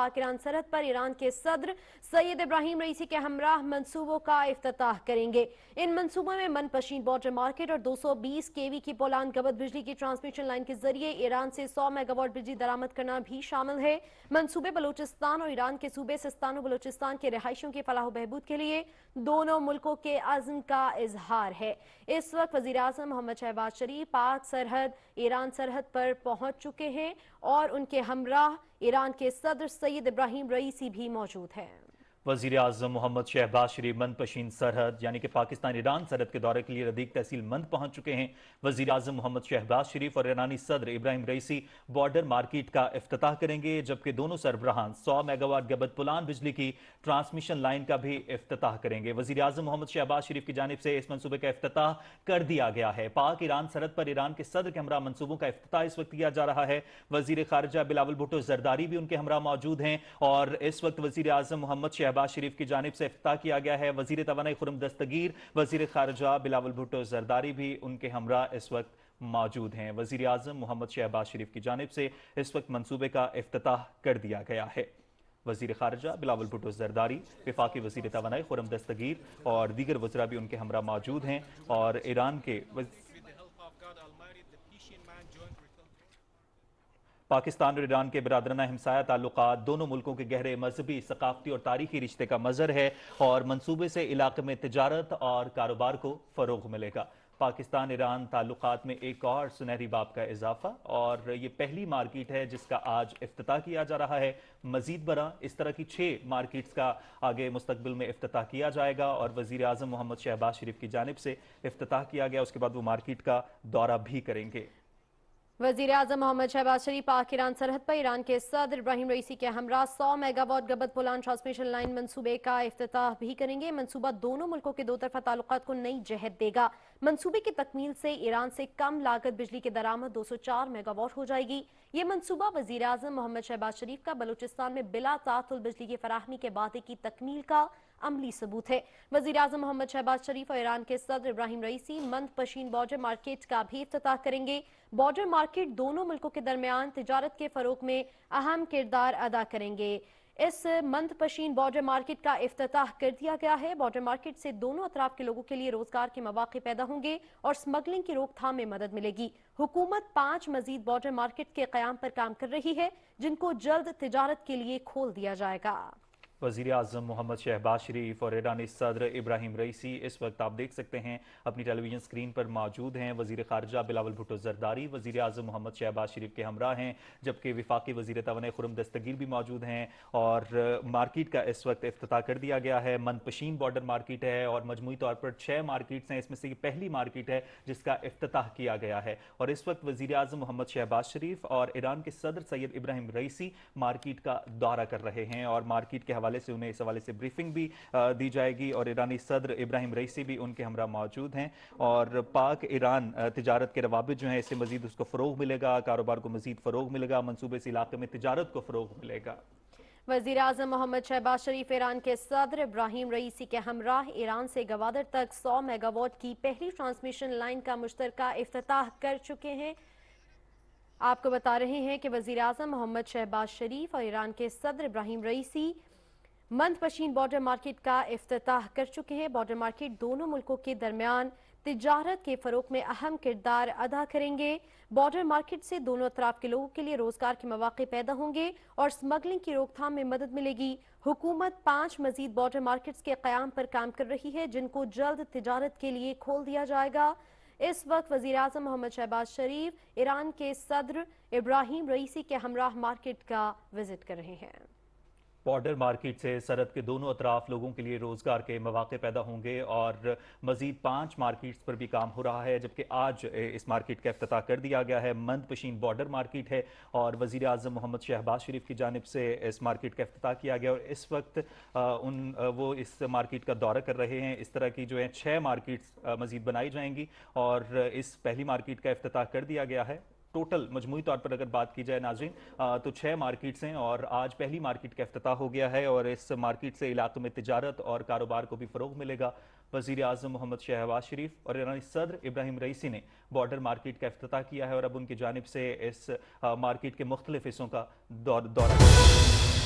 पाक ईरान सरहद पर ईरान के सदर सैयद इब्राहिम रईसी के हमराह मंसूबों का इफ्तिताह करेंगे। इन मंसूबों में मनपशीन बॉर्डर मार्केट और 220 केवी की पोलान गबद बिजली की ट्रांसमिशन लाइन के जरिए ईरान से 100 मेगावाट बिजली दरामद करना भी शामिल है। मंसूबे बलूचिस्तान और ईरान के सूबे सिस्तान और बलूचिस्तान के रिहायशियों की फलाह बहबूद के लिए दोनों मुल्कों के अज़्म का इजहार है। इस वक्त वज़ीर आज़म मोहम्मद शहबाज शरीफ पाक सरहद ईरान सरहद पर पहुंच चुके हैं और उनके हमराह ईरान के सदर सैयद इब्राहिम रईसी भी मौजूद हैं। वज़ीर आज़म मोहम्मद शहबाज शरीफ मनपशीन सरहद यानी कि पाकिस्तान ईरान सरहद के दौरे के लिए रदीक तहसील मंद पहुंच चुके हैं। वज़ीर आज़म मोहम्मद शहबाज शरीफ और ईरानी सदर इब्राहिम रईसी बॉर्डर मार्केट का इफ्तिताह करेंगे, जबकि दोनों सरबराहान 100 मेगावाट गबद पुलान बिजली की ट्रांसमिशन लाइन का भी इफ्तिताह करेंगे। वज़ीर आज़म मोहम्मद शहबाज शरीफ की जानिब से इस मनसूबे का इफ्तिताह कर दिया गया है। पाक ईरान सरहद पर ईरान के सदर के हमरा मनसूबों का इफ्तिताह इस वक्त किया जा रहा है। वज़ीर खारजा बिलावल भुट्टो जरदारी भी उनके हमरा मौजूद हैं और इस वक्त वज़ीर आज़म मोहम्मद शहबाज शरीफ की जानिब से इफ्तिताह किया गया है। वज़ीर तवानाई खुर्रम दस्तगीर, वज़ीर खारजा बिलावल भुट्टो जरदारी भी उनके हमरा इस वक्त मौजूद हैं। वज़ीर आज़म मोहम्मद शहबाज शरीफ की जानिब से इस वक्त मंसूबे का इफ्तिताह कर दिया गया है। वज़ीर खारजा बिलावल भुट्टो जरदारी, वफाकी वज़ीर तवानाई खुर्रम दस्तगीर और दीगर वज़रा भी उनके हमरा मौजूद हैं और ईरान के पाकिस्तान और ईरान के बिरादराना हमसाया ताल्लुकात दोनों मुल्कों के गहरे मजहबी, सकाफती और तारीखी रिश्ते का मज़र है और मंसूबे से इलाके में तिजारत और कारोबार को फ़रोग़ मिलेगा। पाकिस्तान ईरान ताल्लुकात में एक और सुनहरी बाब का इजाफा और ये पहली मार्केट है जिसका आज इफ्तिताह किया जा रहा है। मजीद बरा इस तरह की 6 मार्केट्स का आगे मुस्तकबिल में इफ्तिताह किया जाएगा और वज़ीर आज़म मोहम्मद शहबाज शरीफ की जानिब से इफ्तिताह किया गया, उसके बाद वो मार्केट का दौरा भी करेंगे। वज़ीर आज़म मोहम्मद शहबाज शरीफ पाक ईरान सरहद पर ईरान के सदर इब्राहिम रईसी के हमरा 100 मेगावाट गबद पुलान ट्रांसमिशन लाइन मंसूबे का इफ्तिताह भी करेंगे। मंसूबा दोनों मुल्कों के दो तरफा ताल्लुकात को नई जहत देगा। मंसूबे की तकमील से ईरान से कम लागत बिजली की दरामद 204 मेगावाट हो जाएगी। ये मंसूबा वज़ीर आज़म मोहम्मद शहबाज शरीफ का बलूचिस्तान में बिला तातुल बिजली की फराहमी के वादे की तकमील का अमली सबूत है। वज़ीर आज़म मोहम्मद शहबाज शरीफ और ईरान के सदर इब्राहिम रईसी मंदपशीन बॉर्डर मार्केट का भी इफ्तिताह करेंगे। बॉर्डर मार्केट दोनों मुल्कों के दरमियान तिजारत के फरोग में अहम किरदार अदा करेंगे। इस मंदपशीन बॉर्डर मार्केट का इफ्तिताह कर दिया गया है। बॉर्डर मार्केट से दोनों अतराफ के लोगों के लिए रोजगार के मौके पैदा होंगे और स्मगलिंग की रोकथाम में मदद मिलेगी। हुकूमत 5 मजीद बॉर्डर मार्केट के क़याम पर काम कर रही है, जिनको जल्द तिजारत के लिए खोल दिया जाएगा। वज़ीर आज़म मोहम्मद शहबाज शरीफ और ईरानी सदर इब्राहिम रईसी इस वक्त आप देख सकते हैं अपनी टेलीविजन स्क्रीन पर मौजूद हैं। वज़ीर खारजा बिलावल भुट्टो जरदारी वज़ीर आज़म मोहम्मद शहबाज शरीफ के हमरा हैं, जबकि वफाकी वज़ीर तवानाई खुर्रम दस्तगीर भी मौजूद हैं और मार्केट का इस वक्त इफ्तिताह कर दिया गया है। मनपशीन बॉर्डर मार्केट है और मजमूई तौर पर 6 मार्केट्स हैं, इसमें से ये पहली मार्केट है जिसका इफ्तिताह किया गया है और इस वक्त वज़ीर आज़म मोहम्मद शहबाज शरीफ और ईरान के सदर सैयद इब्राहिम रईसी मार्केट का दौरा कर रहे हैं और मार्केट के हवाले से उन्हें इस हवाले से ब्रीफिंग भी दी जाएगी और ईरानी सदर इब्राहिम रईसी भी उनके हमरा मौजूद हैं और पाक ईरान तिजारत के रवाबित जो हैं इससे मजीद उसको फ़रोग़ मिलेगा, कारोबार को मजीद फ़रोग़ मिलेगा, मंसूबे से इलाके में तिजारत को फ़रोग़ मिलेगा। वज़ीर आज़म मोहम्मद शहबाज शरीफ ईरान के सदर इब्राहिम रईसी के हमराह ईरान से गवादर तक 100 मेगावाट की पहली ट्रांसमिशन लाइन का मुश्तरका इफ्तिताह कर चुके हैं। आपको बता रहे हैं कि वज़ीर आज़म मोहम्मद शहबाज शरीफ और ईरान के सदर इब्राहिम रईसी मंदपशीन बॉर्डर मार्केट का इफ्तिताह कर चुके हैं। बॉर्डर मार्केट दोनों मुल्कों के दरमियान तिजारत के फरोग में अहम किरदार अदा करेंगे। बॉर्डर मार्केट से दोनों अतराफ के लोगों के लिए रोजगार के मौके पैदा होंगे और स्मगलिंग की रोकथाम में मदद मिलेगी। हुकूमत 5 मजीद बॉर्डर मार्केट्स के क़याम पर काम कर रही है, जिनको जल्द तिजारत के लिए खोल दिया जाएगा। इस वक्त वज़ीर आज़म मोहम्मद शहबाज शरीफ ईरान के सदर इब्राहिम रईसी के हमराह मार्केट का विजिट कर रहे हैं। बॉर्डर मार्केट से सरहद के दोनों अतराफ लोगों के लिए रोज़गार के मौके पैदा होंगे और मज़ीद 5 मार्केट्स पर भी काम हो रहा है, जबकि आज इस मार्केट का इफ्तिताह कर दिया गया है। मंदपशीन बॉर्डर मार्केट है और वज़ीर आज़म मोहम्मद शहबाज शरीफ की जानिब से इस मार्केट का इफ्तिताह किया गया और इस वक्त वो इस मार्केट का दौरा कर रहे हैं। इस तरह की जो है 6 मार्केट्स मज़ीद बनाई जाएंगी और इस पहली मार्केट का इफ्तिताह कर दिया गया है। टोटल मजमूई तौर पर अगर बात की जाए नाज़रीन तो 6 मार्केट्स हैं और आज पहली मार्केट का इफ्तिताह हो गया है और इस मार्केट से इलाके में तिजारत और कारोबार को भी फ़रोग़ मिलेगा। वज़ीर आज़म मोहम्मद शहबाज शरीफ और ईरानी सदर इब्राहिम रईसी ने बॉर्डर मार्केट का इफ्तिताह किया है और अब उनकी जानिब से इस मार्केट के मुख्तलिफ हिस्सों का दौरा